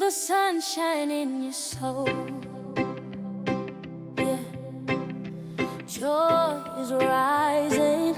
your sunshine in your soul. Yeah, joy is rising.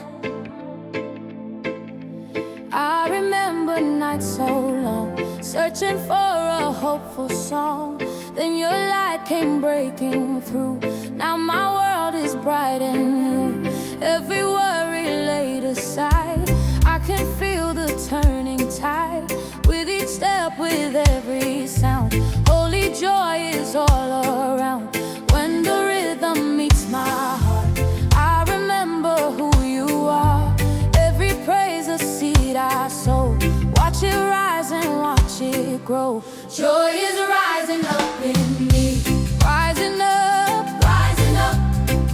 I remember nights so long, searching for a hopeful song. Then your light came breaking through. Now my world is bright and new. Every worry laid aside, I can feel the turning tide. With each step, with every sound, holy joy is all around. When the rhythm meets my heart, I remember who you are. Every praise a seed I sow. Watch it rise and watch it grow. Joy is rising up in me, rising up, rising up,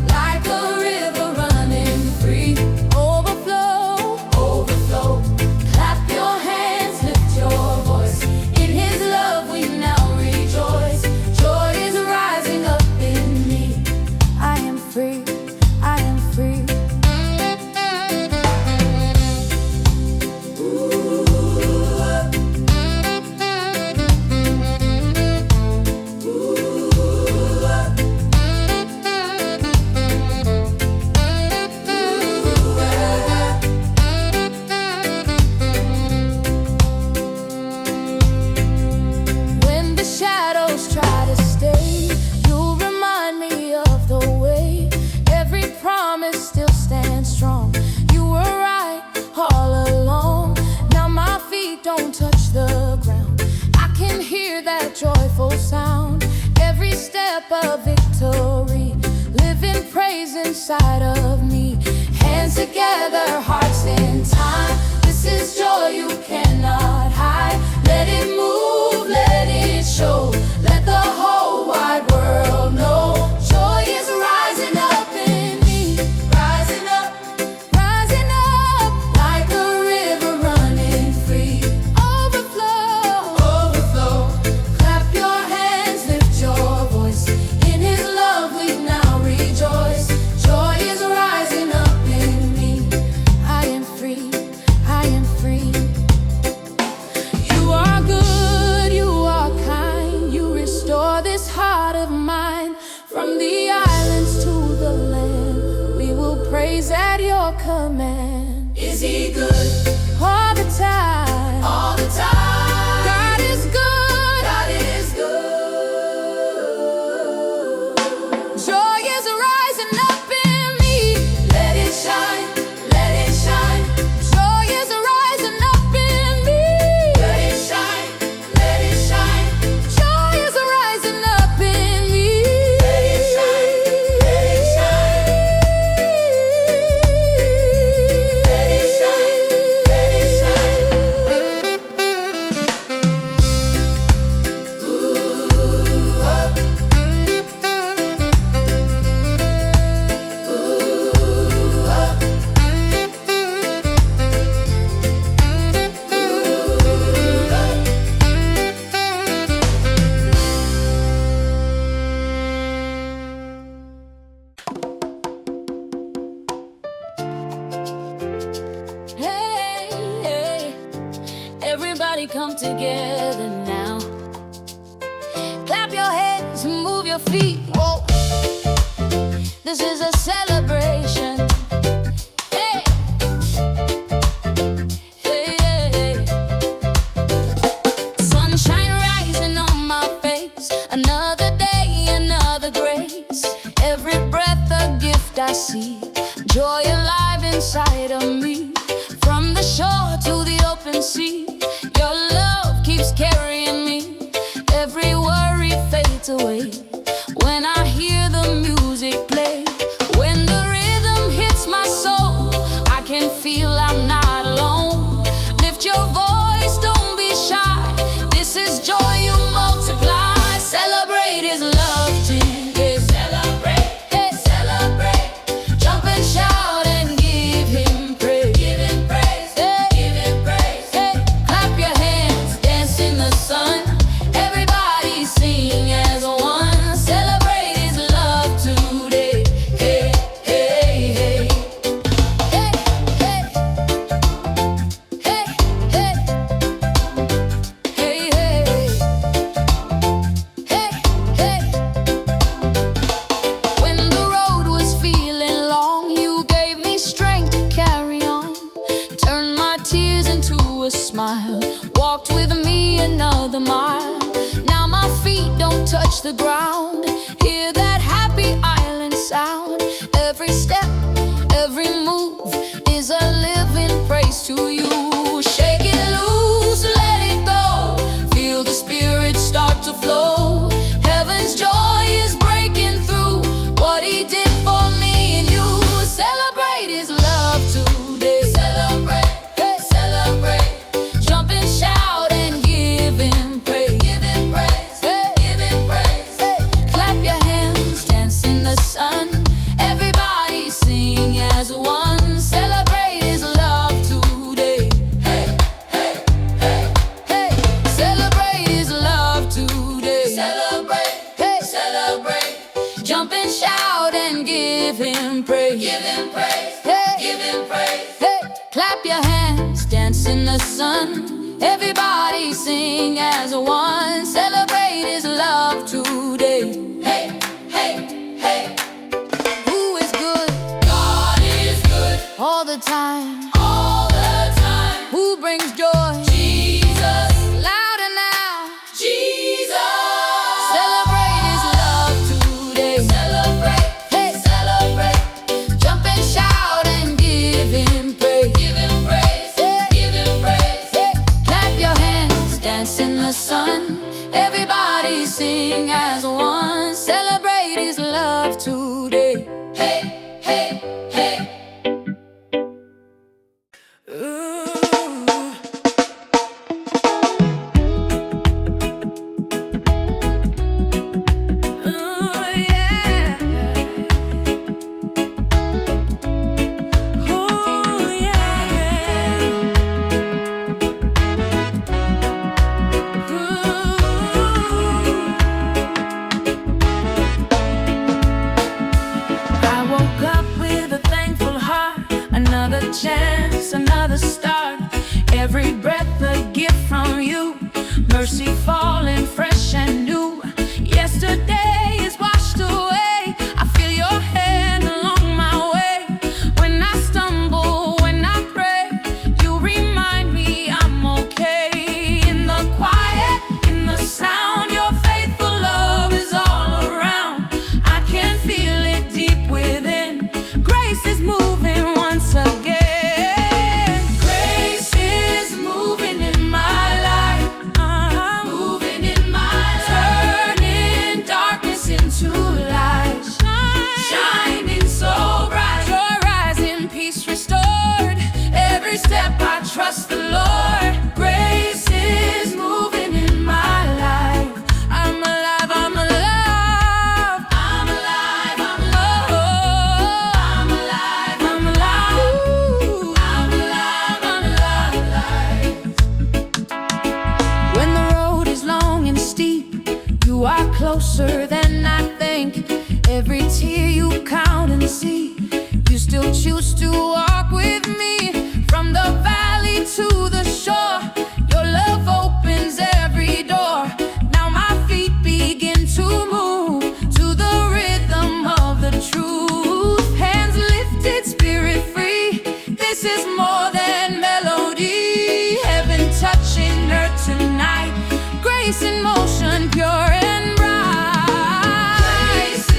like a river running free. Overflow, overflow. Clap your hands, lift your voice. In His love we now rejoice. Joy is rising up in me. I am free, I am free. Joyful sound, every step of victory, living praise inside of me. Hands together, hearts in time. This is joy you cannot hide. Let it move, let it show. Let the whole wide world know. Joy is rising up in me, rising up, rising up, like a river running free. Overflow, overflow. Praise at your command. Is He good? All the time. All the time. God is good. God is good. Joy is rising up in me. Let it shine. Let it shine. Joy is rising up in me. Let it shine. Let it shine. Joy is rising up in me. Let it shine. Let it shine. Everybody come together now. Clap your hands and move your feet. Whoa. This is a celebration. Hey. Hey, hey, hey. Sunshine rising on my face. Another day, another grace. Every breath a gift I see. Joy alive inside of me. From the shore to the open sea, your love keeps carrying me. Every worry fades away when I hear the music play. When the rhythm hits my soul, I can feel I'm not alone. Lift your voice, don't be shy. This is joy you multiply. Celebrate His love today. Celebrate, hey, celebrate. Jump and shout and give Him praise. Give Him praise, hey, give Him praise. Hey, clap your hands, dance in the sun. Everybody sing as one. a smile, walked with me another mile. Now my feet don't touch the ground. Hear that happy island sound. Every step, every move is a living praise to you. Shake it loose, let it go. Feel the spirit start to flow. Heaven's joy is breaking through what he did for me and you. Celebrate his love today. Celebrate, hey, celebrate. Jump and shout and give him praise. Give him praise, hey, give him praise. Hey. Clap your hands, dance in the sun. Everybody sing as one. Celebrate his love today. Hey, hey, hey, hey. Celebrate his love today. Celebrate, hey, celebrate. Jump and shout and give him praise. Give him praise, hey, give him praise. Hey, clap your hands, dance in the sun. Everybody sing as one. Celebrate his love today. Hey, hey, hey. Who is good? God is good. All the time. All the time. Who brings joy? Jesus. Louder now. Jesus. Celebrate his love today. Celebrate, hey, celebrate. Jump and shout and give him praise. Give him praise, hey, give him praise. Hey. Clap your hands, dance in the sun. Everybody sing as one. Celebrate his love today. Hey, hey, hey. Ooh. Another chance, another start. Every breath a gift from you. Mercy falling fresh and new. Yesterday is washed away. I feel your hand along my way. When I stumble, when I pray, you remind me I'm okay. In the quiet, in the sound, your faithful love is all around. I can feel it deep within. Grace is moving once again. Grace is moving in my life, moving in my life, turning darkness into light, shining so bright, joy rising, peace restored. Every step I trust the Lord. Grace is moving in my life. I'm alive, I'm alive, I'm alive, I'm alive, I'm alive, I'm alive, ooh, I'm alive, I'm alive. When the road is long and steep, you are closer than I think. Every tear you count and see, you still choose to walk with me. From the valley to the shore, your love opens every door. Now my feet begin to move to the rhythm of the truth. Hands lifted, spirit free. This is more than melody. Heaven touching earth tonight. Grace in motion, pure and bright. Grace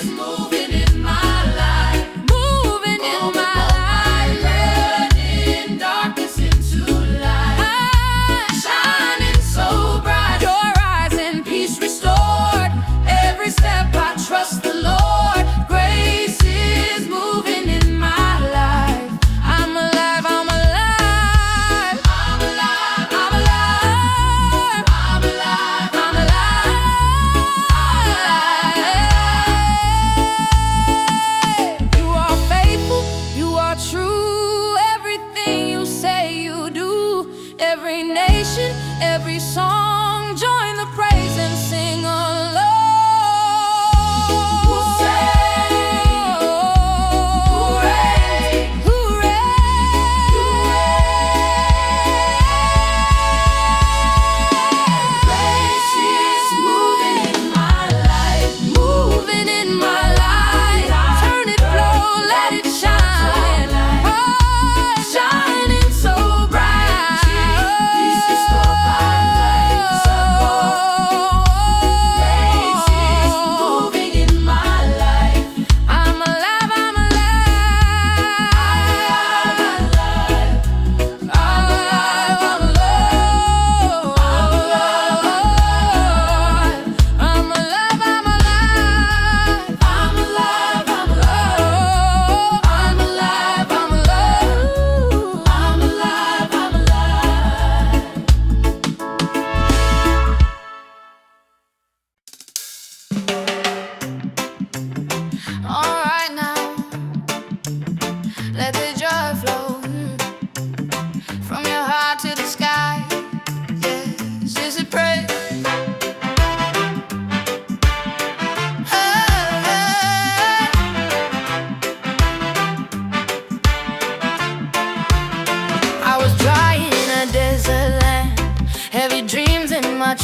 is moving in my life, moving in my life, turning darkness into light, shining so bright, joy rising, peace restored. Every step I trust the Lord. Grace is moving in my life. I'm alive, I'm alive, I'm alive, I'm alive, I'm alive, I'm alive, I'm alive. You are faithful, you are true. Everything you say you do. Every nation, every song, join the praise and sing along. Hooray, hooray. Grace is moving in my life, moving in my life. Turn it flow, let it shine. Oh, shining so bright.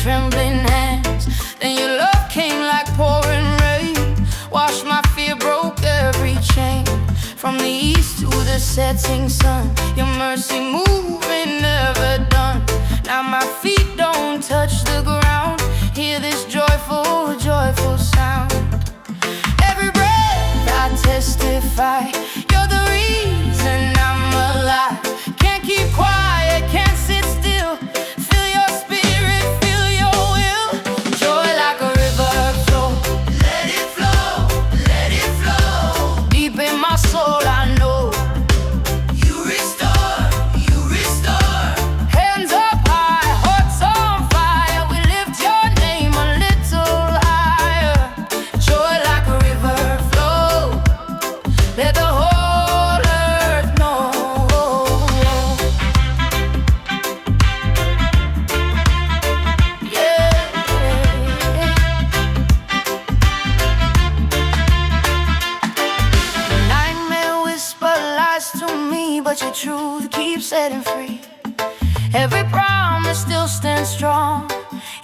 trembling hands. Then your love came like pouring rain, washed my fear, broke every chain. From the east to the setting sun, your mercy moving, never done. Now my feet don't touch the ground, hear this joyful, joyful sound. Every breath I testify, you're the reason I'm alive. Can't keep quiet, can't sit still. Feel your spirit, feel your will. Joy like a river flow. Let it flow, let it flow. Deep in my soul I know you restore, you restore. Hands up high, hearts on fire. We lift your name a little higher. Joy like a river flow. Let the whole earth know. Yeah. Nightmare whisper lies to me, but your truth keeps setting free. Every promise still stands strong.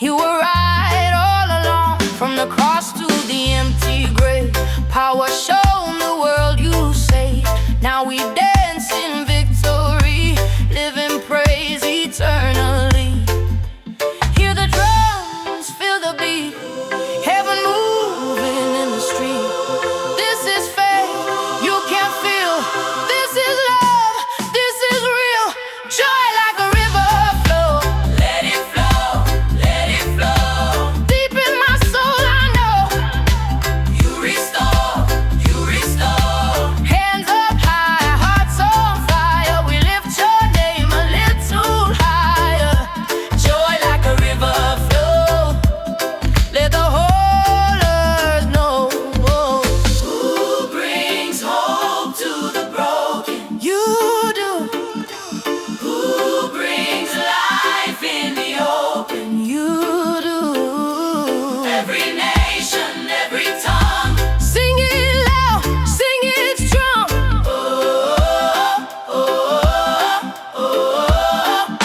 You were right all along. From the cross to the empty grave, power shown, the world you saved. Now we dance in victory, live in praise eternally. Hear the drums, feel the beat, heaven moving in the street. This is faith you can feel. This is love, this is real. Joy like a river flow. Let it flow, let it flow. Deep in my soul I know you restore, you restore. Hands up high, hearts on fire. We lift your name a little higher. Joy like a river flow. Let the whole earth know. Who brings hope to the broken? You do. Who brings life in the open? You do. Every nation, every tongue, sing it loud, sing it strong. Oh, oh, oh, oh,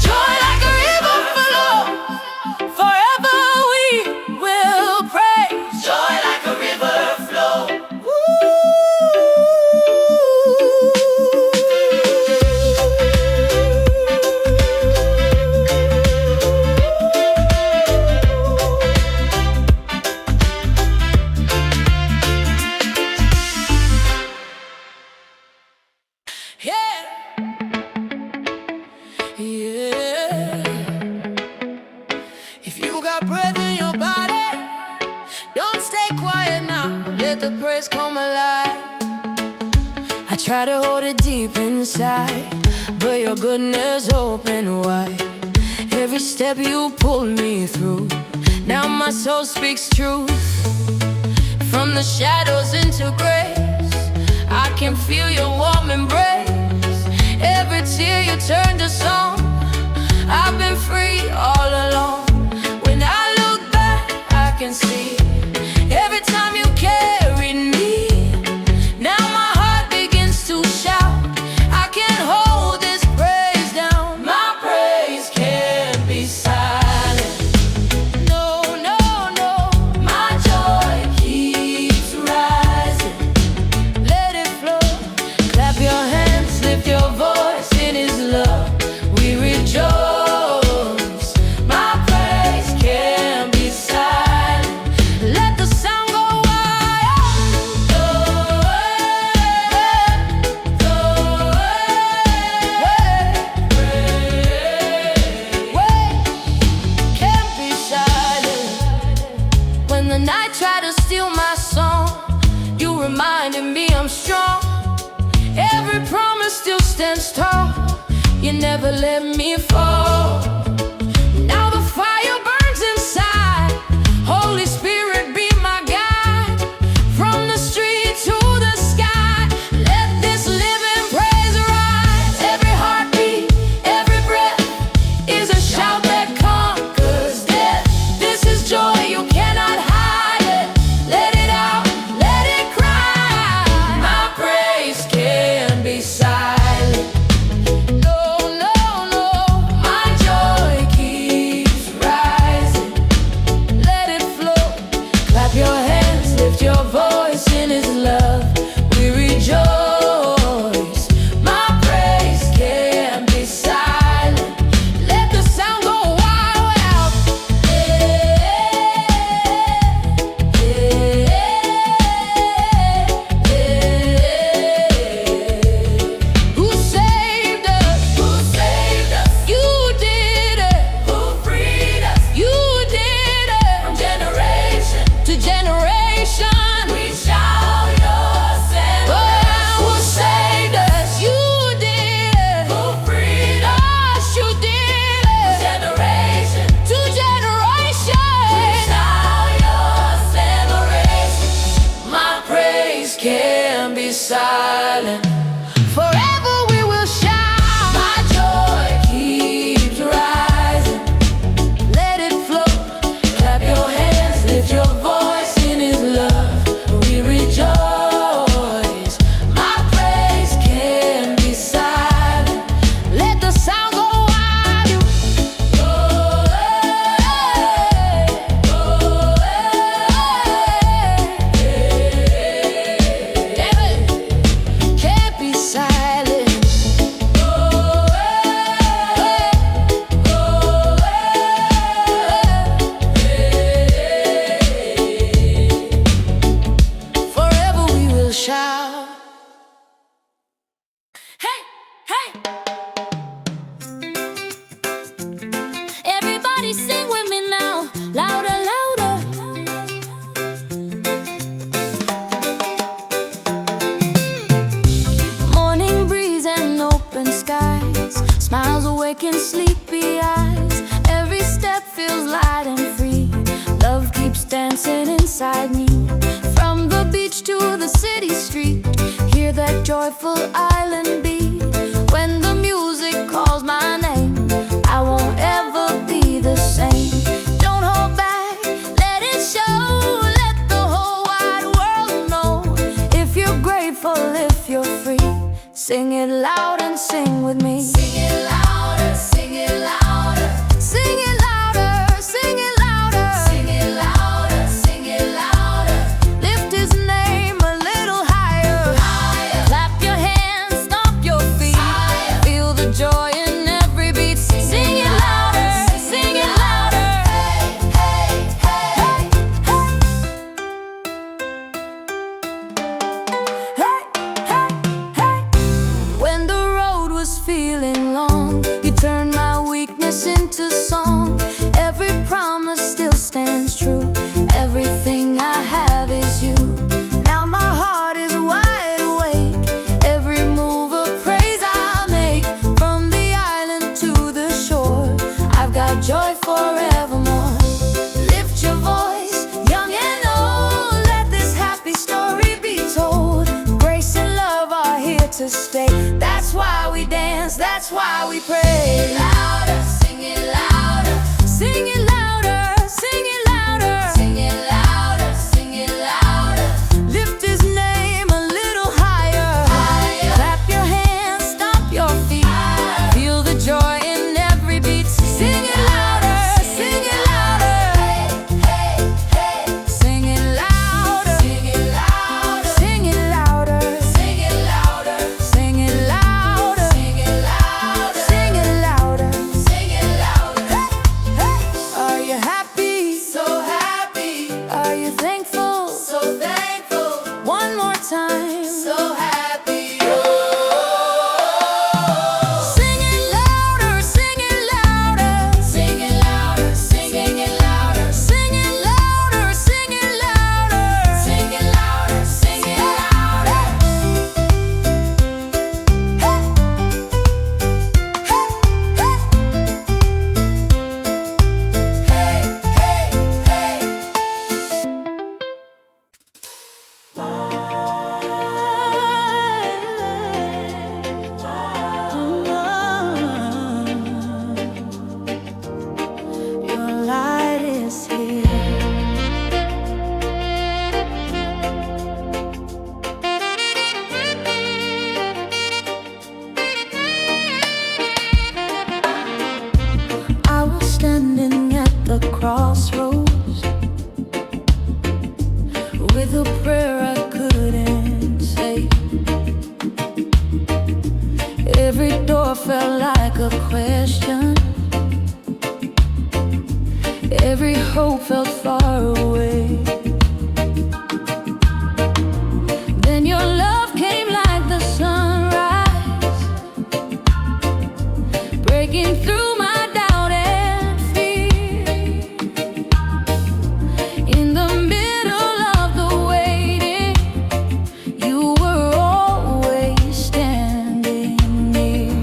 Joy like a river flow. Forever we will praise. Joy like a river flow. Yeah. Yeah. If you got breath in your body, don't stay quiet now. Let the praise come alive. I try to hold it deep inside, but your goodness open wide. Every step you pulled me through, now my soul speaks truth. From the shadows into grace, I can feel your warm embrace. Every tear you turn to song. I've been free all along. When I look back, I can see every time you carried me. Now my heart begins to shout. I can't hold this praise down. My praise can't be silent. No, no, no. My joy keeps rising. Let it flow. Clap your hands, lift your voice in His love. We rejoice. My praise can't be silent. Let the sound go wild. Go away, go away. Can't be silent. When the night tried to steal my song, you reminded me I'm strong. Every promise still stands tall. You never let me fall. Now the fire burns inside. Holy Spirit, be my guide. From the street to the sky, let this living praise rise. Every heartbeat, every breath is a shout that conquers death. This is joy, you cannot hide it. inside me. From the beach to the city street, hear that joyful island beat. When the music calls my name, I won't ever be the same. Don't hold back, let it show. Let the whole wide world know. If you're grateful, if you're free, sing it loud and sing with me. Sing it louder, sing it louder. Sing it louder, sing it louder. Sing it louder, sing it louder. Lift his name a little higher. Higher. Clap your hands, stomp your feet. Higher. Feel the joy in every beat. Sing it louder, sing it louder. Hey, hey, hey. Hey, hey, hey. When the road was feeling long, you turned my weakness into song. Every promise still stands true. Everything I have is you. Now my heart is wide awake. Every move of praise I'll make. From the island to the shore, I've got joy forevermore. Lift your voice, young and old. Let this happy story be told. Grace and love are here to stay. That's why we dance, that's why we pray. Louder, sing it louder. Sing it louder, sing it louder. Sing it louder, sing it louder. Lift his name a little higher. Higher. Clap your hands, stomp your feet. Higher. Feel the joy in every beat. Sing it louder, sing it louder. Hey, hey, Sing it louder, sing it louder. sing it louder. Sing it louder. Sing it louder, Sing it louder. sing it louder. Sing it louder. Are you happy? So happy, Are you thankful? so thankful, One more time. so happy. Sing it louder, sing it louder. Sing it louder, singing it louder. Sing it louder, sing it louder. Sing it louder, sing it louder. Hey, hey, hey. Your light is here. I was standing at the crossroads with a prayer I couldn't say. Every door felt like a question. Every hope felt far away. Then your love came like the sunrise, breaking through my doubt and fear. In the middle of the waiting, you were always standing near.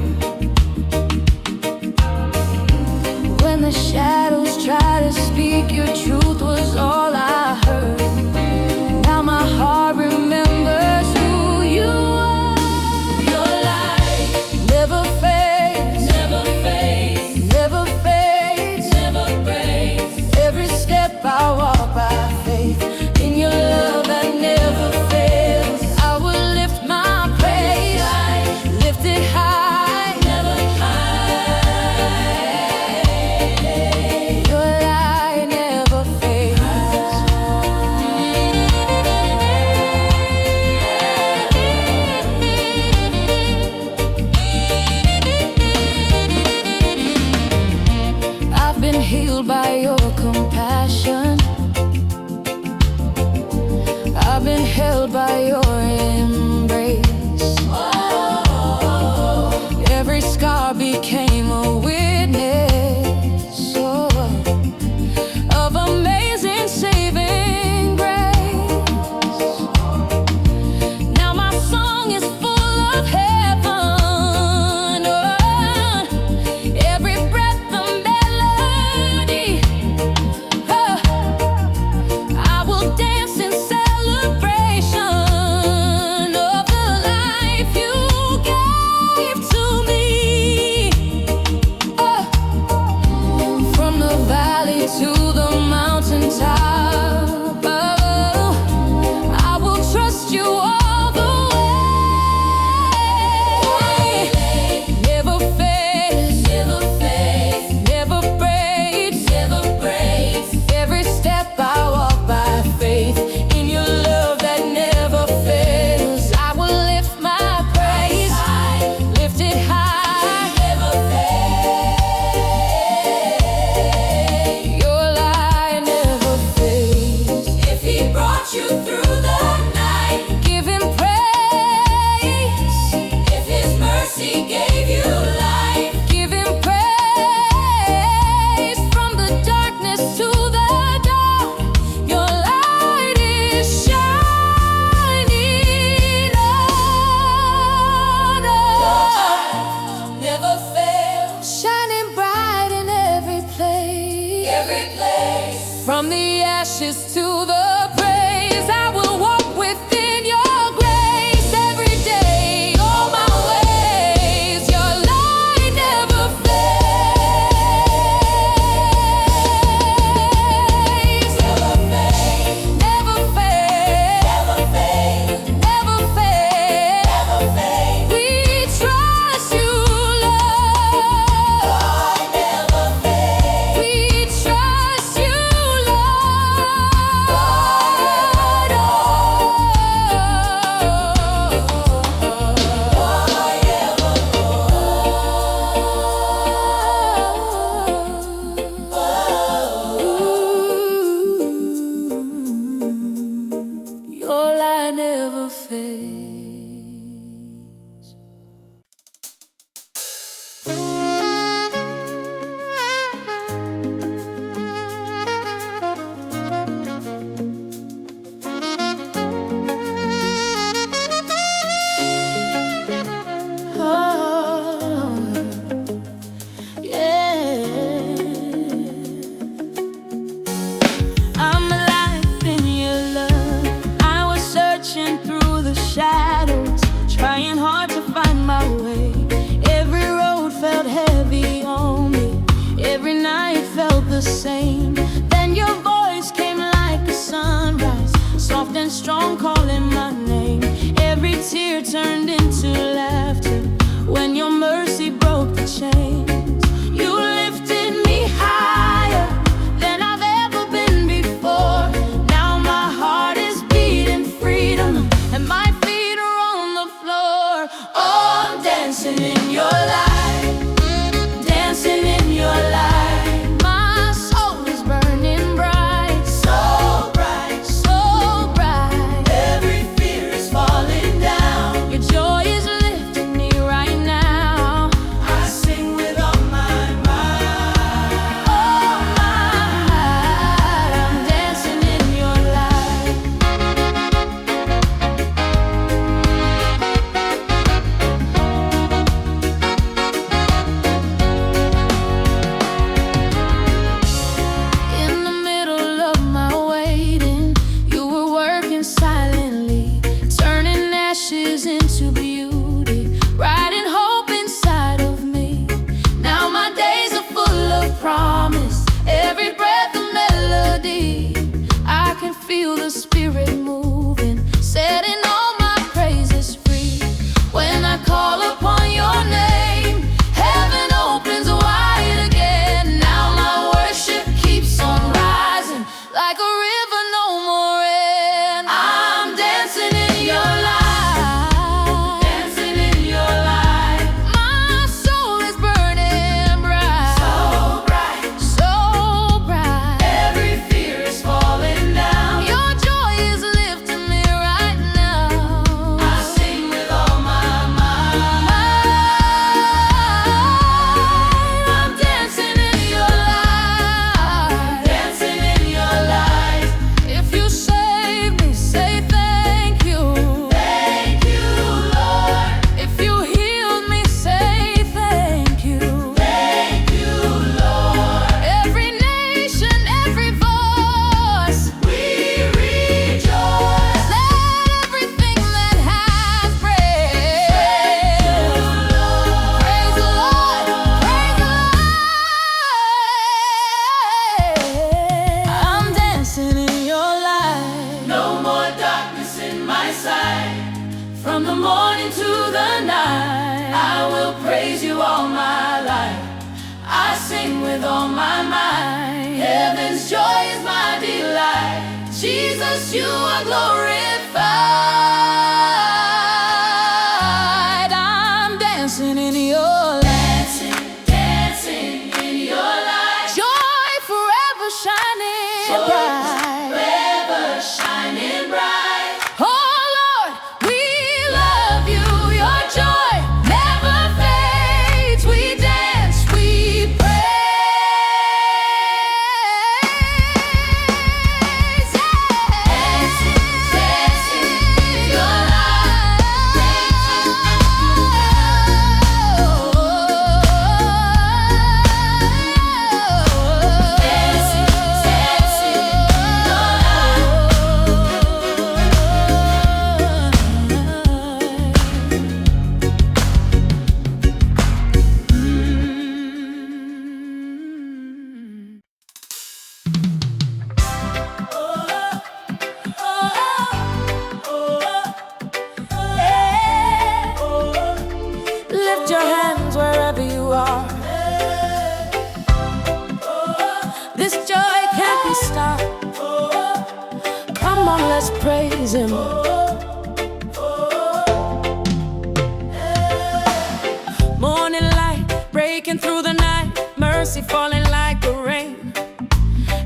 When the shadows tried to speak, your truth was all I heard. Now my heart remembers who you are. Your light Never fades, never fades, never fades. never breaks. Every step I walk by faith in your love that never fails. I will lift my praise, lift it high, Never hide. your light never fades. From the ashes to the praise, I will walk within your grace every day, all my ways. Your light never fades, never fades, never fades, never fades, never fades, never fades. We trust you, Lord, never fades. We trust you, your light never fades. Oh, yeah. I'm alive in your love. I was searching through the shadows, trying hard to find my way. Every road felt heavy on me, every night felt the same. Then your voice came like a sunrise, soft and strong, calling my name. Every tear turned into laughter when your mercy broke the chains. You lifted me higher than I've ever been before. Now my heart is beating freedom and my feet are on the floor. Oh, I'm dancing in your light, dancing in your light. My soul is burning bright, so bright, so bright. Every fear is falling down. Your joy is lifting me right now. I sing with all my might. Oh, my might. I'm dancing in your light. In the middle of my waiting, you were working silently, turning ashes into beauty, writing hope inside of me. Now my days are full of promise, every breath a melody. I can feel the Spirit moving, setting all my praises free. When I call upon your name, heaven opens wide again. Now my worship keeps on rising like a river, no more end. I'm dancing in your light, dancing in your light. My soul is burning bright, so bright, so bright. Every fear is falling down. Your joy is lifting me right now. I sing with all my might. I'm dancing in your light, dancing in your light. If you save me, say thank you. Thank you, Lord. If you healed me, say thank you. Thank you, Lord. Every nation, every voice, we rejoice. Let everything that has breath praise the Lord. Praise the Lord. Praise the Lord. I'm dancing in your light. No more darkness in my sight. From the morning to the night, I will praise you all my life. I sing with all my might. Heaven's joy is my delight. Jesus, you are glorified. I'm dancing in your light, dancing in your light. Joy forever shining bright, forever shining bright. Oh Lord, we love you. Your joy never fades. We dance, we praise. Dancing, dancing in your light. stop. Come on, let's praise Him. Morning light breaking through the night, mercy falling like the rain.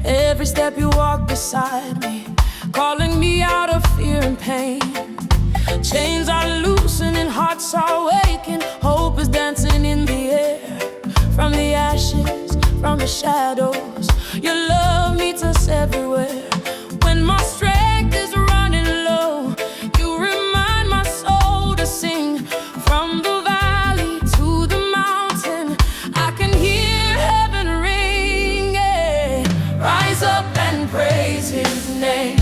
Every step you walk beside me, calling me out of fear and pain. Chains are loosening, hearts are waking, hope is dancing in the air. From the ashes, from the shadows, your love meets us everywhere. When my strength is running low, you remind my soul to sing. From the valley to the mountain, I can hear heaven ring, yeah. Rise up and praise His name.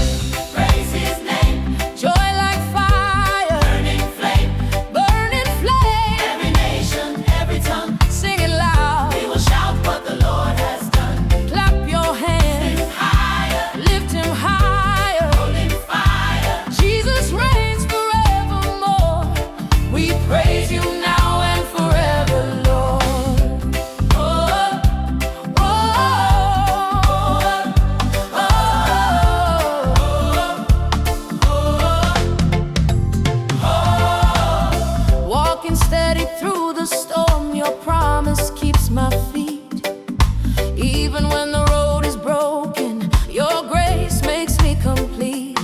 Praise His name. Joy like fire, Burning flame. burning flame. Every nation, every tongue. Sing it loud, We will shout what the Lord has done. clap your hands, Higher, lift Him higher. holding fire. Jesus reigns forevermore. We praise You now and forever, Lord. Oh, oh, oh. Walking steady through the storm, Your promise keeps my feet. Even when the road is broken, Your grace makes me complete.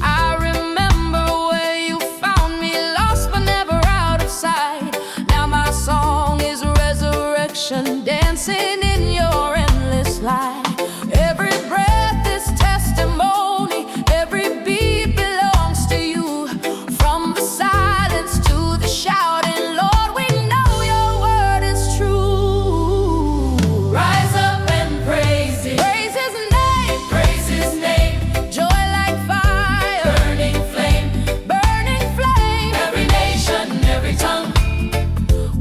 I remember where You found me, lost but never out of sight. Now my song is resurrection, dancing in Your endless light. Every breath is testimony, every beat belongs to You. From the silence to the shouting, Lord, we know Your word is true. Rise up and praise Him. Praise His name, Praise His name. joy like fire, Burning flame. burning flame. Every nation, every tongue.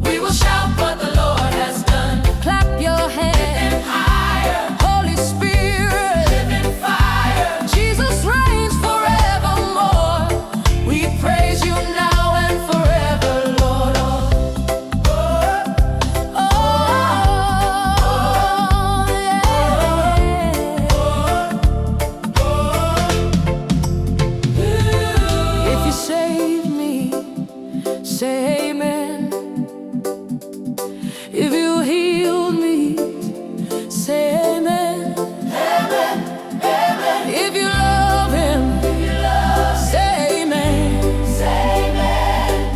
We will shout what the Lord has done. Clap your hands, Higher, Holy Spirit. living fire. Jesus reigns forevermore. We praise You now and forever, Lord. Oh, oh, yeah. If You saved me, say amen. If You healed me, say amen. If You love Him, say amen.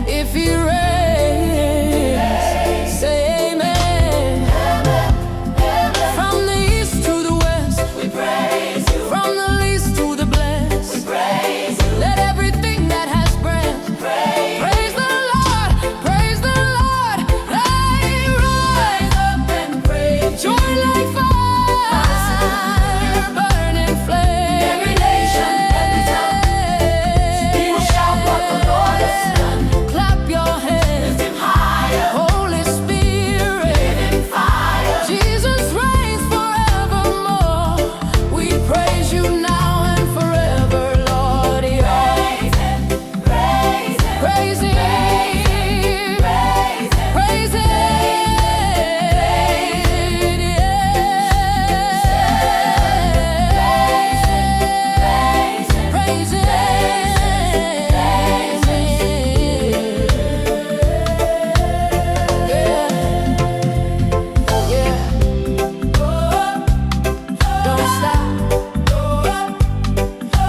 If He reigns, say amen. From the east to the west, We praise You. from the least to the blessed, Praise You. let everything that has breath praise the Lord, praise the Lord. Hey, rise up and praise. Joy like fire, burning flame. Every nation, every tongue. We will shout what the Lord has done. Clap your hands, Lift Him higher, Holy Spirit. living fire. Jesus reigns forevermore. We praise You now and forever, Lord. Yeah. Praise Him, praise Him, Praise Him, praise Him. praise Him, praise Him, yeah. Don't stop,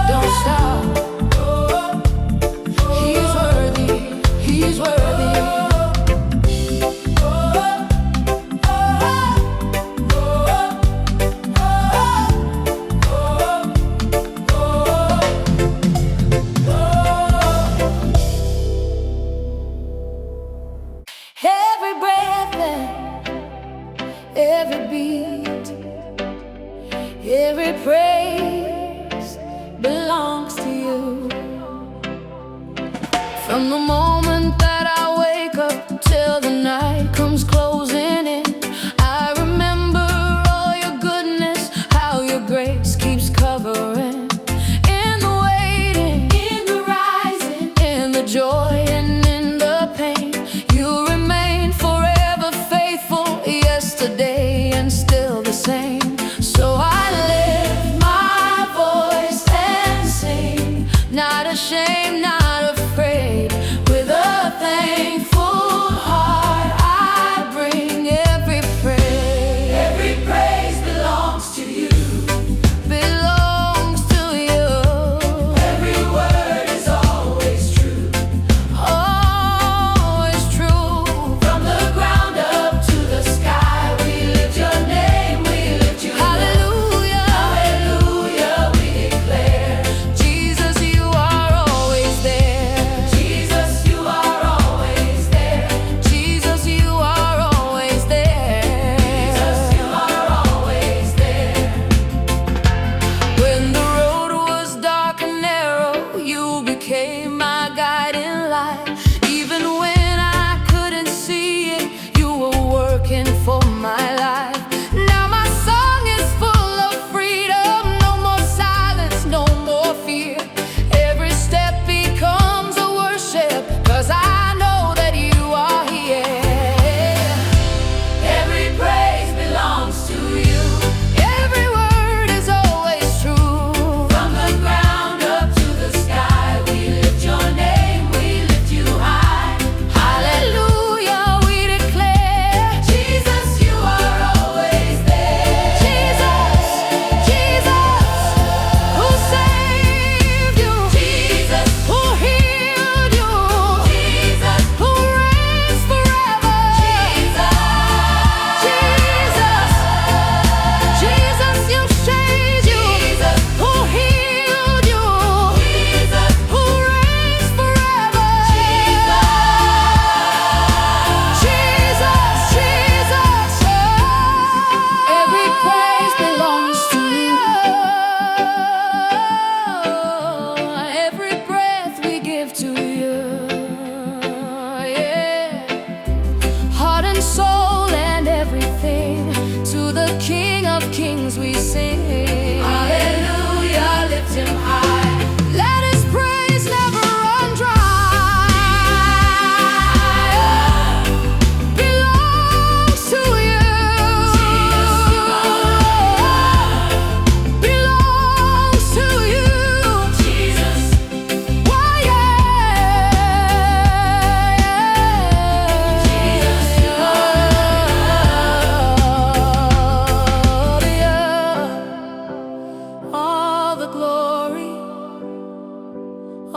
don't stop. He's worthy, He's worthy. Every breath and every beat, every praise belongs to You. From the moment that I wake up till the night comes closing in, I remember all Your goodness, how Your grace keeps covering. In the waiting, in the rising, in the joy and in the pain, You remain forever faithful, yesterday and still the same. So I live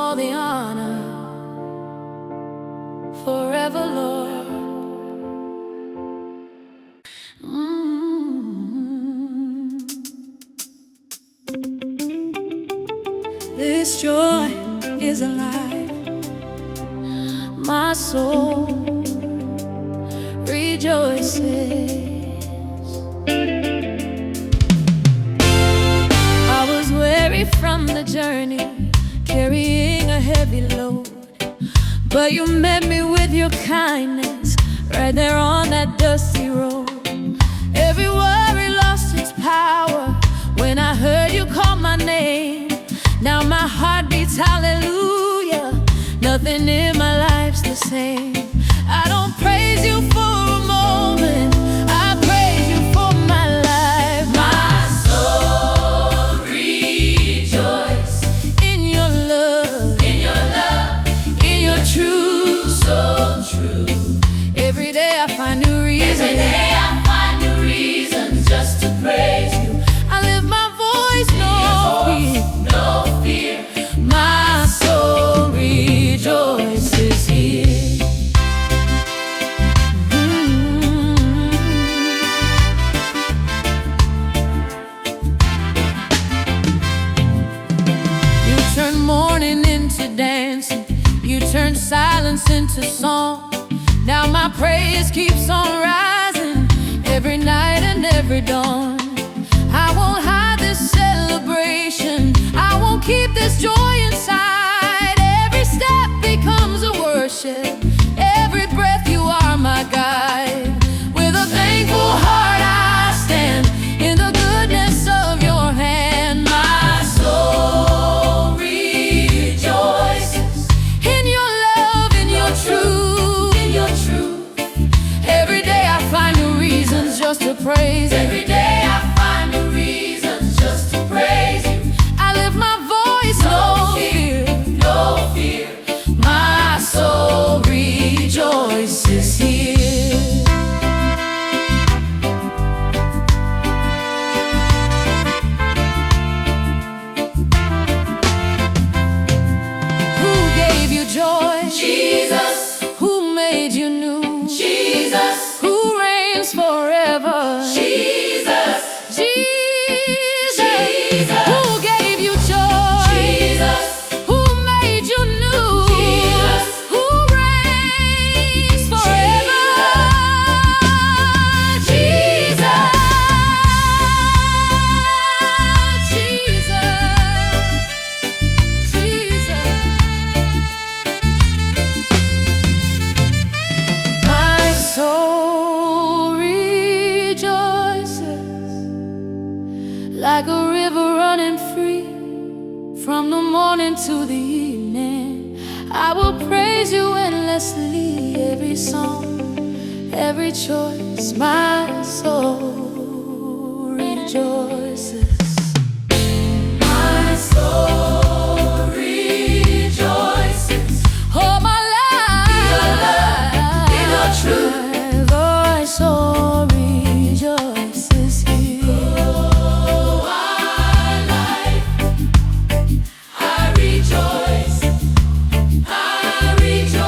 all the honor forever, Lord. This joy is alive, my soul rejoices. I was weary from the journey, carrying a heavy load, but you met me with your kindness right there on that dusty road. Every worry lost its power when I heard you call my name. Now my heart beats hallelujah. Nothing in my life's the same. I don't praise you for a moment, I praise you for my life. My soul rejoice In your love, in your love, in your truth. so true. Every day I find new reasons. Every day I find new reasons just to praise you. I lift my voice, no fear. No fear. My soul rejoices here. You turn mourning into dancing, you turn silence into song. Now my praise keeps on rising every night and every dawn. I won't hide this celebration, I won't keep this joy inside. Every step becomes a worship, every breath you are my guide. With a thankful heart I stand in the goodness of your hand. My soul rejoices In your love, in your truth. in your truth. Every day I find new reasons just to praise you. Every day I find new reasons just to praise you. I lift my voice, no fear. No fear. My soul rejoices here. Who gave you joy? Jesus, Who made you new? Jesus, Who reigns forever? Jesus, Jesus. Jesus. Who gave you joy? Jesus, Who made you new? Jesus. Who reigns forever? Jesus. My soul rejoices like a river running free from the morning to the evening. I will praise you endlessly. Every song, every choice, my soul rejoices. my soul rejoices All my life, in your truth. my soul rejoices here. Oh, our life, I rejoice, I rejoice.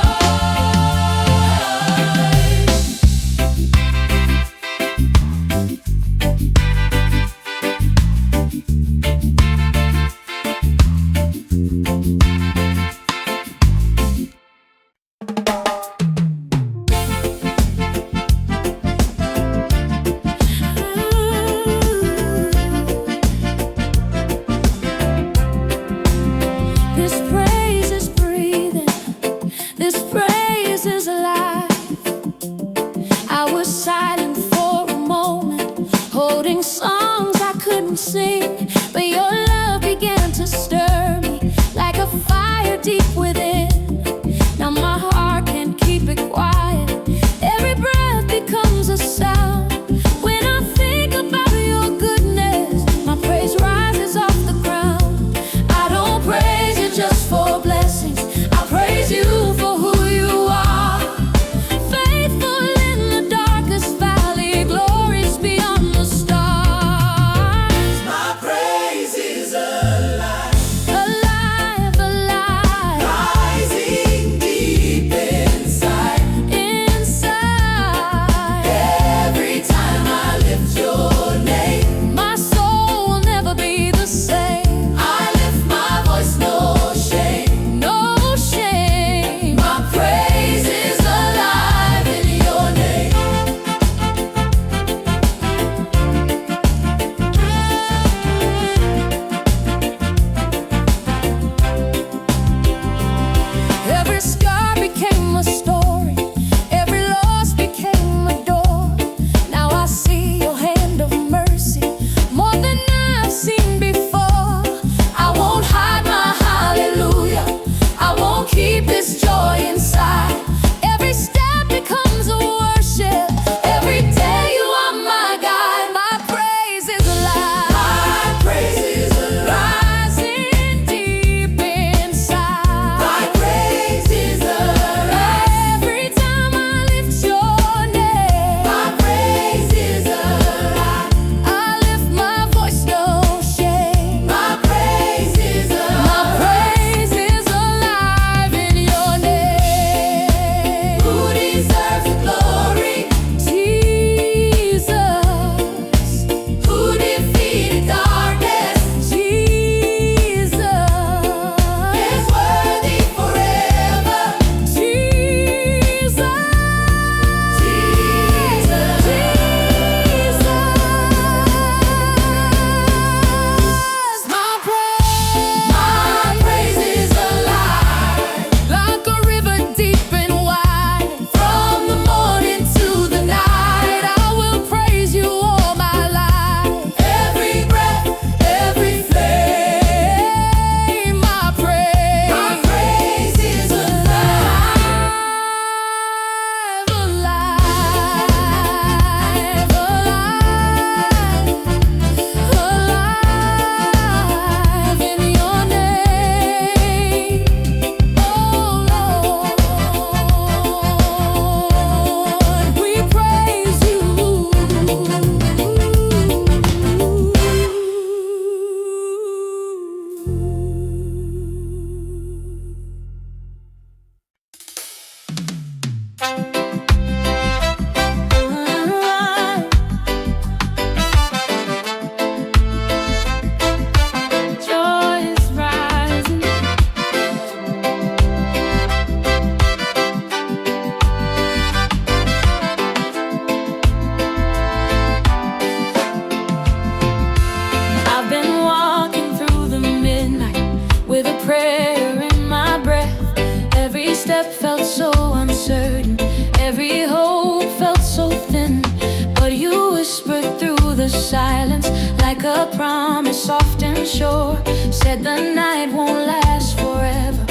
silence, like a promise soft and sure. Said the night won't last forever.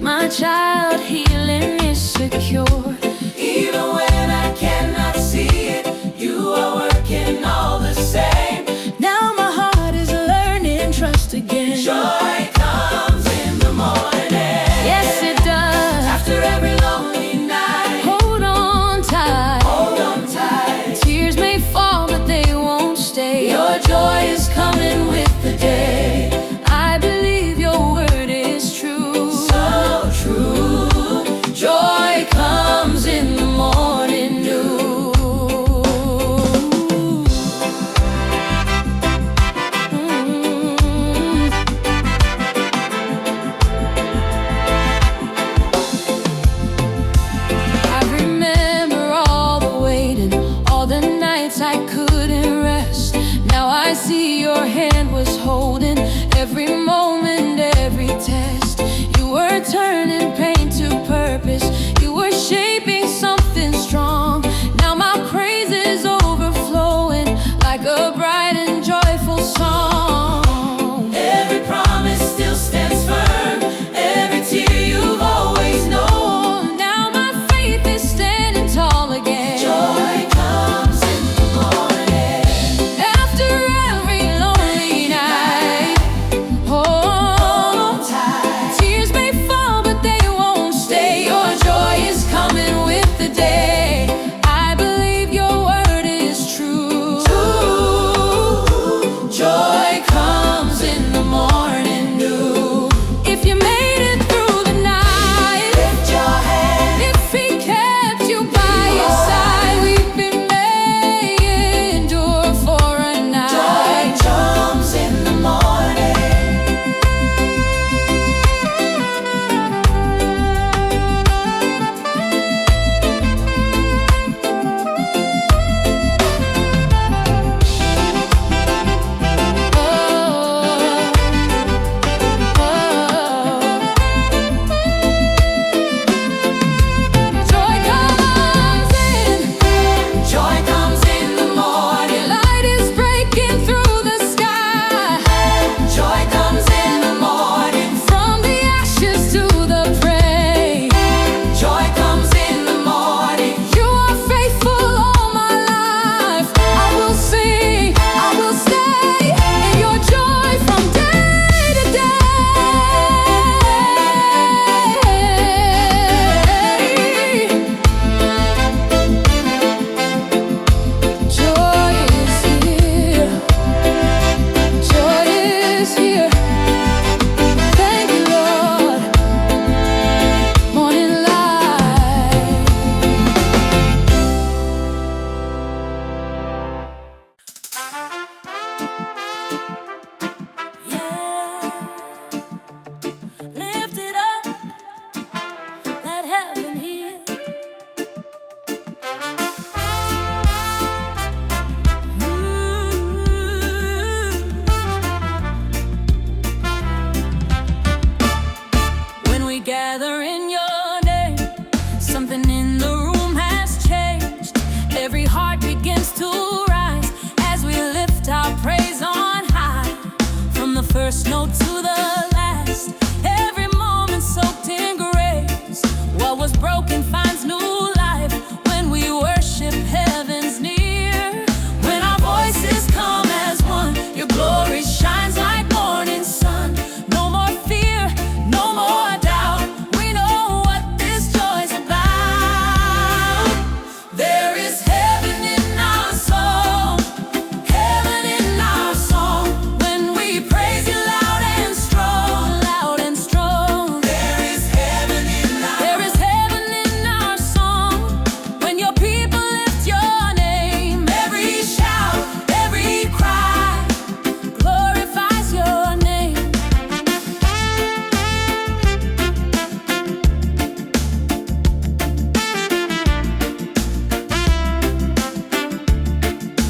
My child, healing is secure. Even when I cannot see it, you are working all the same. Now my heart is learning trust again. Joy comes in the morning. Yes, it does. After every lonely night, Hold on tight. hold on tight. Tears may fall, but they won't stay. Your joy is coming with the day. I believe your word is true. So true. Joy comes in the morning dew. I remember all the waiting, all the nights I couldn't rest. Now I see your hand was holding every moment, every test. You were turning pain to purpose. You were shaping something strong. Now my praise is overflowing like a bright and joyful song. Every promise still stands firm. Every tear you've always known. Now my faith is standing tall again. Joy comes in the morning. After every lonely night, Hold oh, on tight. tears may fall, but they won't stay. Your joy is coming with the day. I believe your word is true. Ooh, joy comes in the morning dew. If you made it through the night, Lift your hand. if he kept you by your side, we've been made endure for a Joy night. comes in the morning. Joy comes in. Joy comes in the morning. Light is breaking through the sky. Joy comes in the morning. From the ashes to the prey, Joy comes in the morning. you are faithful all my life. I will sing, I will stay in your joy from day to day. Joy is here. Joy is here. Thank you, Lord. Morning light. Lift it up, let heaven hear. When we gather in your name, something in the room has changed. Every heart begins to rise as we lift our praise on high. From the first note to the last, every moment soaked in grace. What was broken finds new life when we worship, heaven's near. When our voices come as one, your glory shines like morning sun. No more fear, no more doubt. We know what this joy's about. There is heaven in our song. Heaven in our song. When we praise you loud and strong, loud and strong. There is heaven in our There is heaven in our song. When your people lift your name, every shout, every cry. glorifies your name.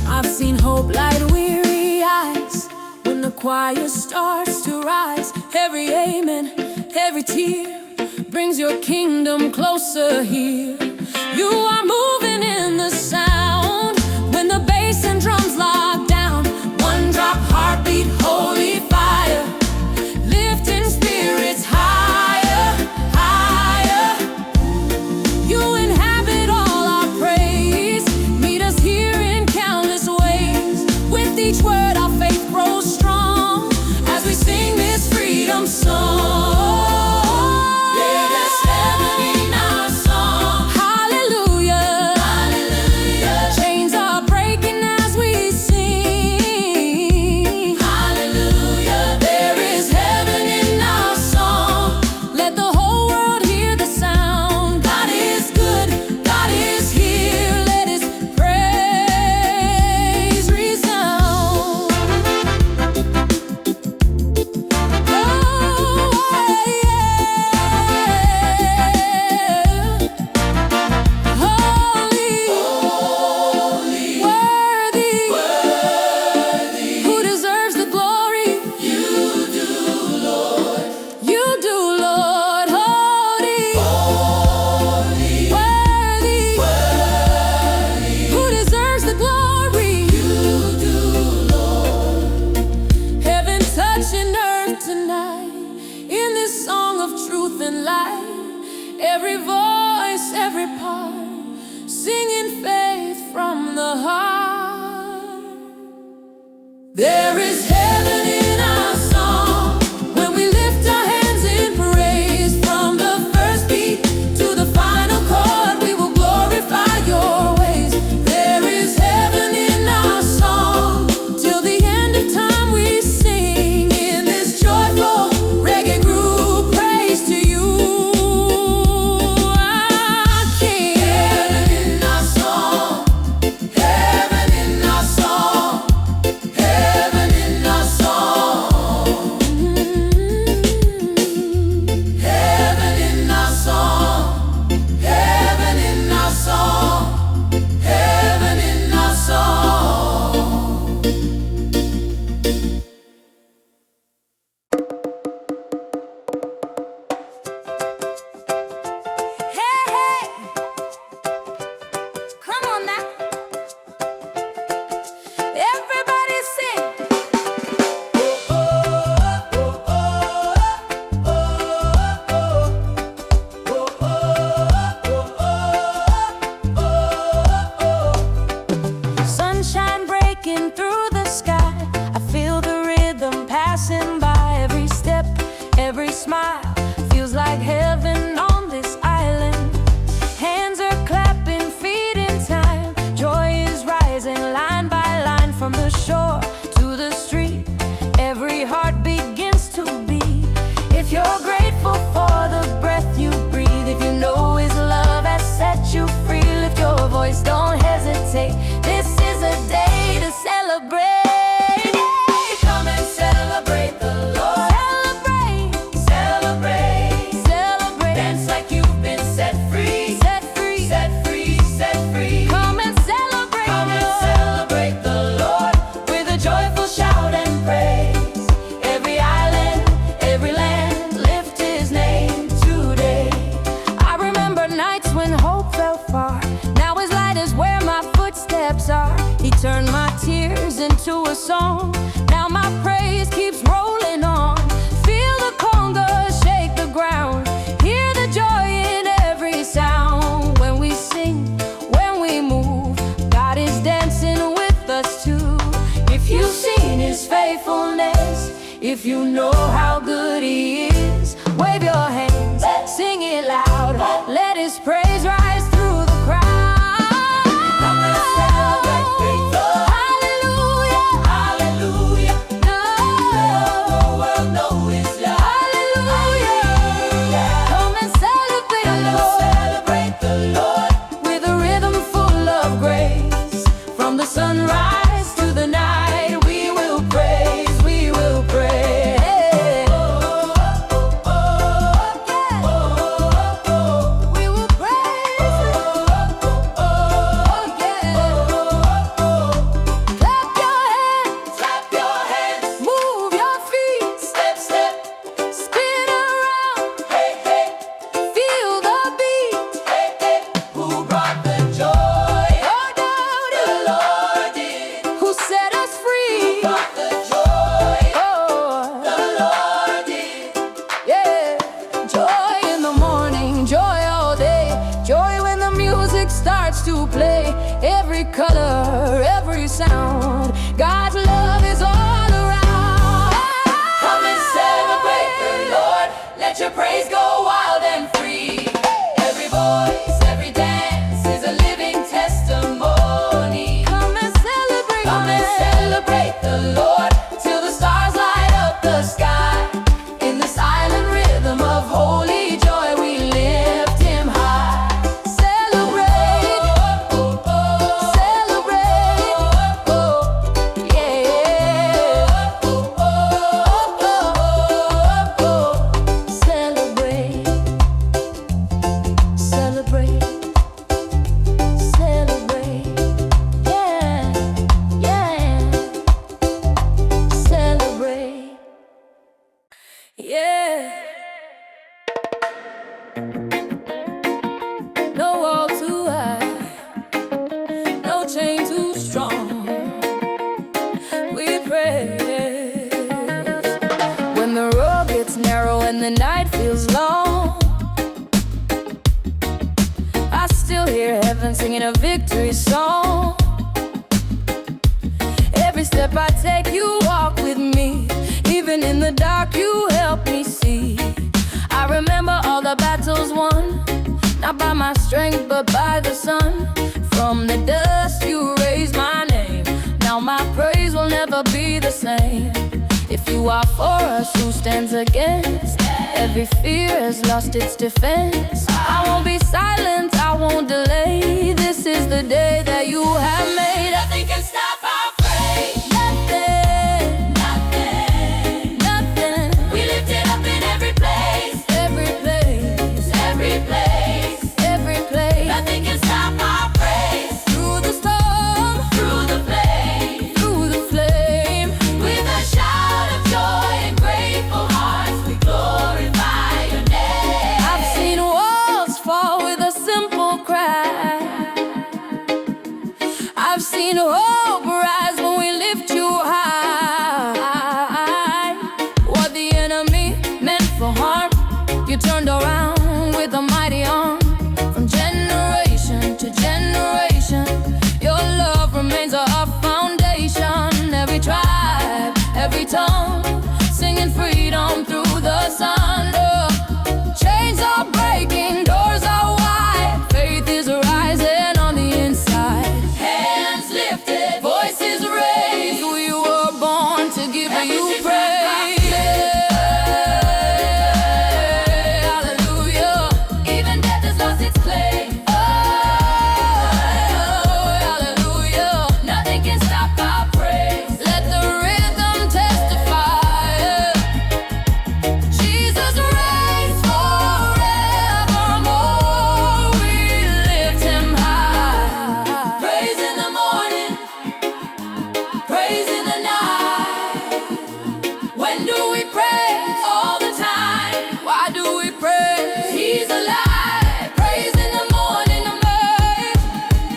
I've seen hope light weary eyes when the choir starts to rise. Every amen, every tear brings your kingdom closer here. You are moving in the sound when the bass and drums lock down. Every voice, every part, singing faith from the heart. There is heaven in our song when we lift our hands in praise. From the first beat to the final chord, we will glorify your ways. There is heaven in our song till the end of time we sing in this joyful reggae group. Praise to you. Through the sky, I feel the rhythm passing by. Every step, every smile feels like heaven on this island. Hands are clapping, feet in time. Joy is rising line by line. From the shore to the street, every heart begins to beat. If you're grateful for the breath you breathe, if you know His love has set you free, lift your voice, don't hesitate. This is a day to celebrate. Come and celebrate the Lord. Celebrate, celebrate, celebrate. Dance like you've been set free, set free, set free, set free. Come and celebrate, come and celebrate the Lord with a joyful shout and praise. Every island, every land, lift His name today. I remember nights when hope felt far. Now His light is where my footsteps are. He turned my tears into a song. Now my praise keeps rolling on. Feel the congas shake the ground. Hear the joy in every sound. When we sing, when we move, God is dancing with us too. If you've seen His faithfulness, if you know how good He is, wave your hands, sing it loud. Let His praise rise through the crowd. Sunrise to the night, we will praise, we will praise. We will praise. Clap your hands, move your feet, step, step, spin around. Hey, hey, feel the beat. Hey, hey, who brought the joy? Starts to play, every color, every sound. God's love is all around. Come and celebrate the your praise go wild and free. Every voice, every dance is a living testimony. Come and celebrate, come and celebrate the Lord till the stars light up the sky. In the silent rhythm of holy joy, we lift Him high. Celebrate, celebrate, yeah. Celebrate, celebrate, celebrate, yeah, yeah. Celebrate, yeah. No wall too high, no chain too strong. We praise when the road gets narrow and the night feels long. I still hear heaven singing a victory song. Every step I take, you walk with me. Even in the dark, you help me see. I remember all the battles won, not by my strength, but by the sun. From the dust, you raised my name. Now my praise will never be the same. If you are for us, who stands against? Every fear has lost its defense. I won't be silent, I won't delay. This is the day that you have made. Nothing can stop our praise. Nothing, Nothing. nothing, We lift it up in every place. every place, Every place. every place. Nothing can stop our praise. Through the storm, Through the flame. through the flame. With a shout of joy and grateful hearts, we glorify your name. I've seen walls fall with a simple cry. I've seen hope rise when we lift you high. What the enemy meant for harm, you turned around with a mighty arm. From generation to generation, your love remains our foundation. Every tribe, every tongue, singing freedom through the sun. Chains are breaking, doors are wide. Faith is rising on the inside. Hands lifted, Voices raised, we were born to give you praise. Hallelujah. even death has lost its claim. Oh, hallelujah. Nothing can stop our praise. Let the rhythm testify. Jesus reigns forevermore. We lift Him high. Praise in the morning, praise in the night. When do we praise? All the time. Why do we praise? He's alive. Praise in the morning,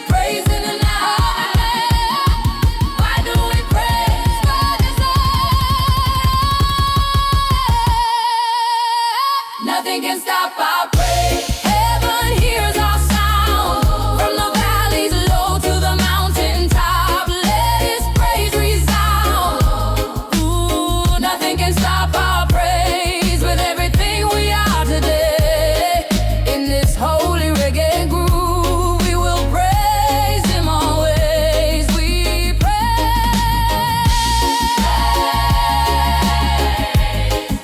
praise in the night. Why do we praise? Nothing can stop our praise. Heaven hears our sound. From the valleys low to the mountain top, let His praise resound. Ooh, nothing can stop our praise. With everything we are today, in this holy reggae groove, we will praise Him always. We praise,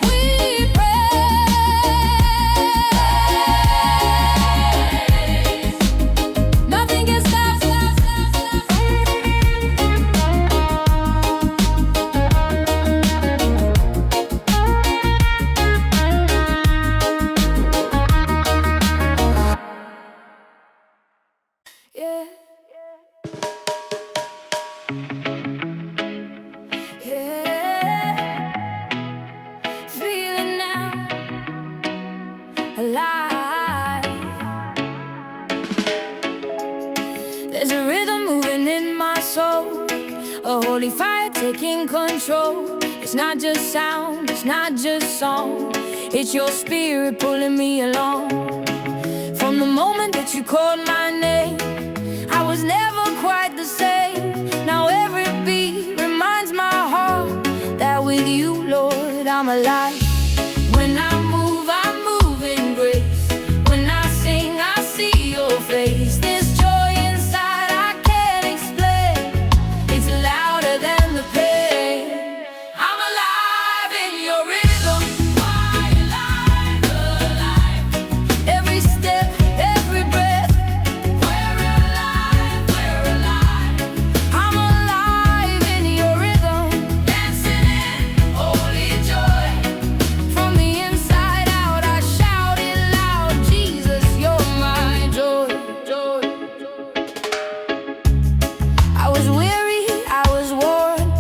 we praise. Nothing can stop. Yeah. Yeah. Feeling now alive. There's a rhythm moving in my soul, a holy fire taking control. It's not just sound, it's not just song, it's your spirit pulling me along. From the moment that you called my name, I was never quite the same. Now every beat reminds my heart that with you, Lord, I'm alive. When I move, I'm your rhythm. Why alive, alive? Every step, every breath, We're alive, we're alive. I'm alive in your rhythm. Dancing in holy joy. From the inside out, I shout it loud. Jesus, you're my joy, joy. I was weary, I was worn.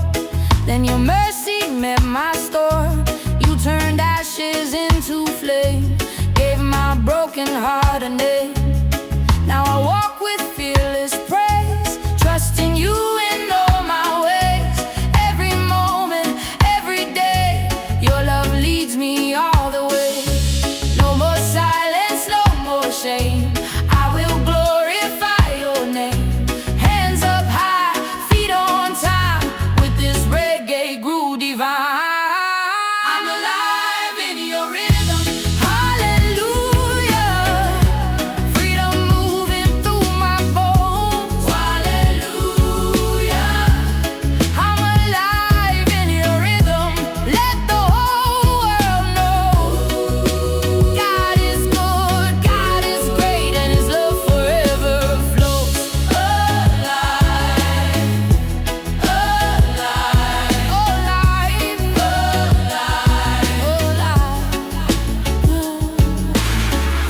Then your mercy met my storm. You turned ashes into flame, gave my broken heart a name. Now I walk with fearless praise, trusting you in all my ways. Every moment, every day, your love leads me all the way. No more silence, no more shame. I will glorify your name. Hands up high, feet on time, with this reggae groove divine. I'm alive in your rhythm. Hallelujah, freedom moving through my bones. Hallelujah. I'm alive in your rhythm. Let the whole world know God is good, God is great, and His love forever flows. Alive, alive, Alive, alive. alive.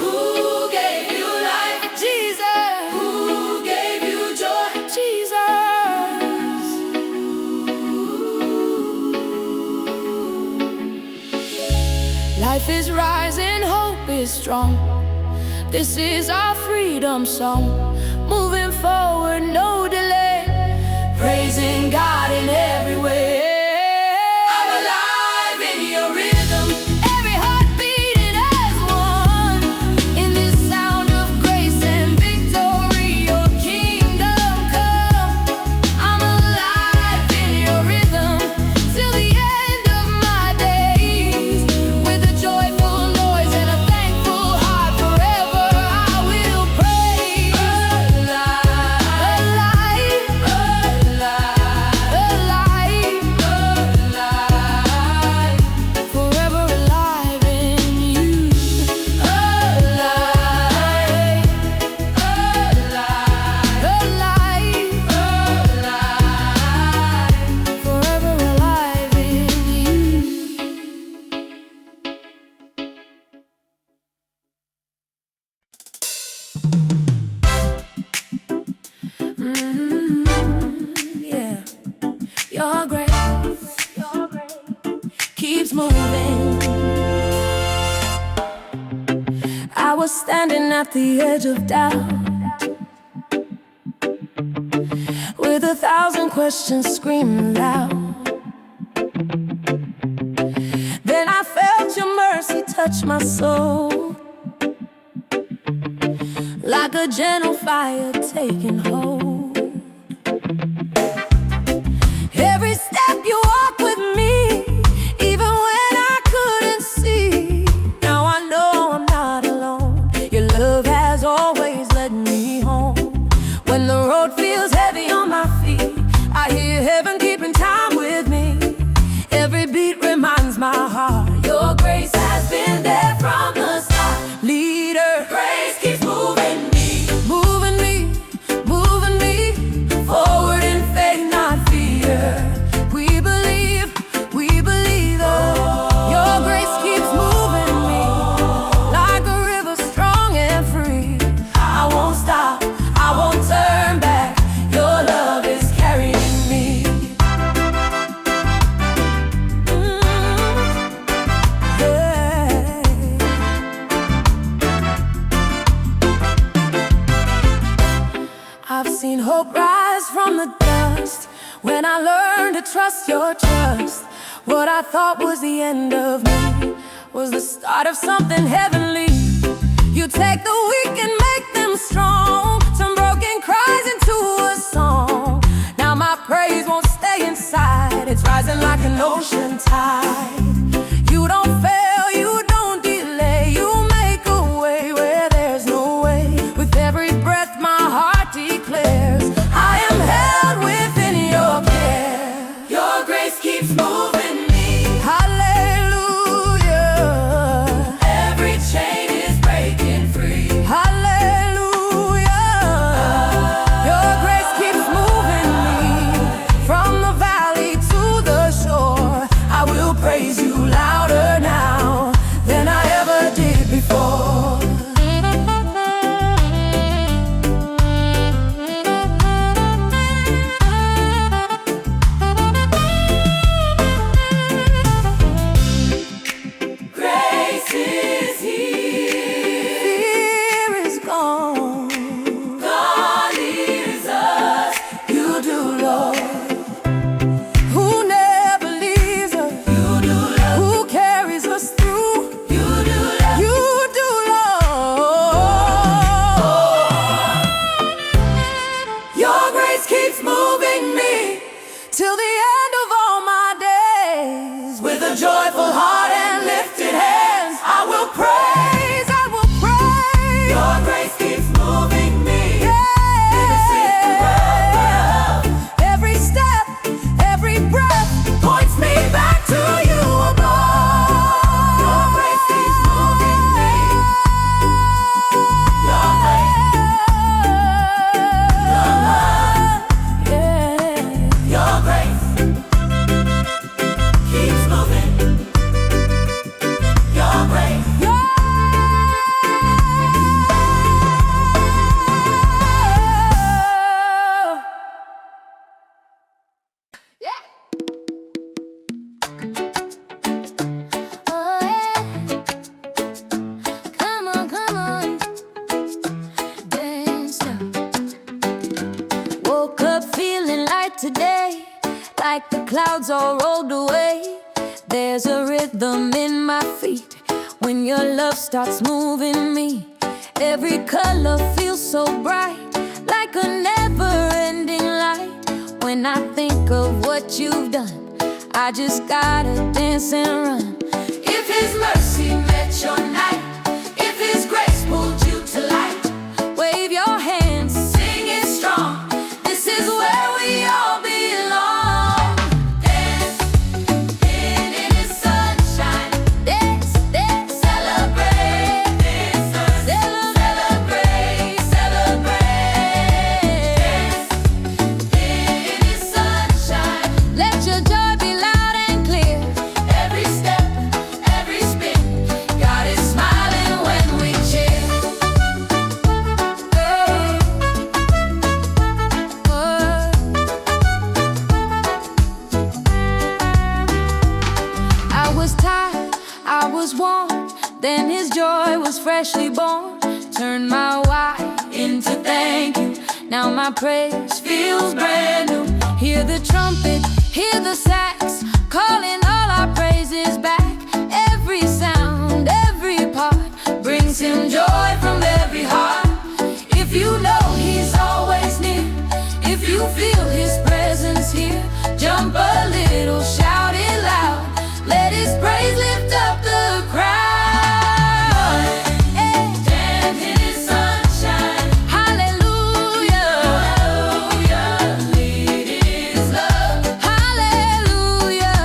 Who gave you life? Jesus, Who gave you joy? Jesus. Life is rising, hope is strong. This is our freedom song. Moving forward, no delay. Praising God in every way. I'm alive in your rhythm. Every heart beating as one. In this sound of grace and victory, your kingdom come. I'm alive in your rhythm till the end of my days. With a joyful noise and a thankful heart, forever I will praise. Alive, Alive, alive, alive, alive. forever alive in you. Alive, alive, Alive, alive. forever alive in you. Yeah, your grace keeps moving. I was standing at the edge of doubt, with 1,000 questions screaming loud. Then I felt your mercy touch my soul, like a gentle fire taking hold. Every step you walk with me, even when I couldn't see. Now I know I'm not alone. Your love has always led me home. When the road feels heavy on my feet, I hear heaven keeping time with me. Every beat reminds my heart your grace has been there from the start. Leader, Grace keeps moving me. moving me, moving me forward in faith, not fear. We believe, oh, your grace keeps moving me like a river strong and free. I won't stop, I won't turn back. Your love is carrying me. Yeah. I've seen hope rise from the dust when I learned to trust your trust. What I thought was the end of me was the start of something heavenly. You take the weak and make them strong, turn broken cries into a song. Now my praise won't stay inside, it's rising like an ocean tide. You don't fail, you don't delay, you make a way where there's no way. With every breath my heart declares I am held within your care. Your grace keeps moving me. Hallelujah. clouds all rolled away, there's a rhythm in my feet. When your love starts moving me, every color feels so bright, like a never-ending light. When I think of what you've done, I just gotta dance and run. If His mercy met your night, if His grace pulled you to light, Wave your hands, sing it strong. This is where we all belong. Dance in His sunshine. dance, dance, Celebrate this earth. Celebrate, celebrate. Dance in His sunshine. let your joy be loud and clear. Every step, every spin, God is smiling when we cheer. I was tired, I was warm, then His joy was freshly born. Turned my why into thank you. Now my praise feels brand new. Hear the trumpet, hear the sax, calling all our praises back. Every sound, every part brings Him joy from every heart. If you know He's always near, if you feel His presence here, jump a little, shout it loud, let His praise lift up the crowd. Dance in His sunshine. Hallelujah, Hallelujah. Lead in His love. hallelujah.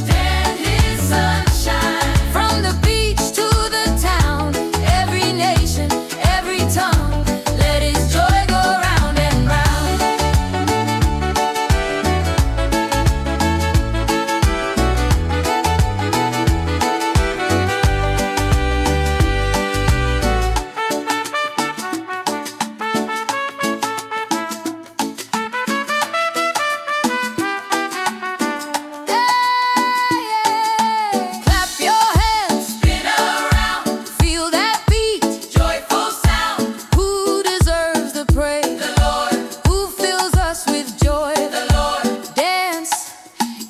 Dance in His sunshine. From the beach to the town, every nation, every tongue, let His joy go round and round. Clap your hands, Spin around. feel that beat. Joyful sound. Who deserves the praise? The Lord, Who fills us with joy? the Lord. Dance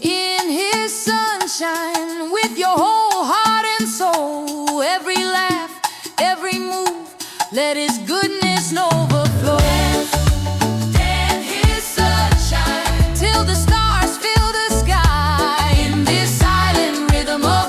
in His sunshine with your whole heart and soul. Every laugh, every move, let His goodness overflow. Dance His sunshine. Till the stars fill the sky in this silent rhythm of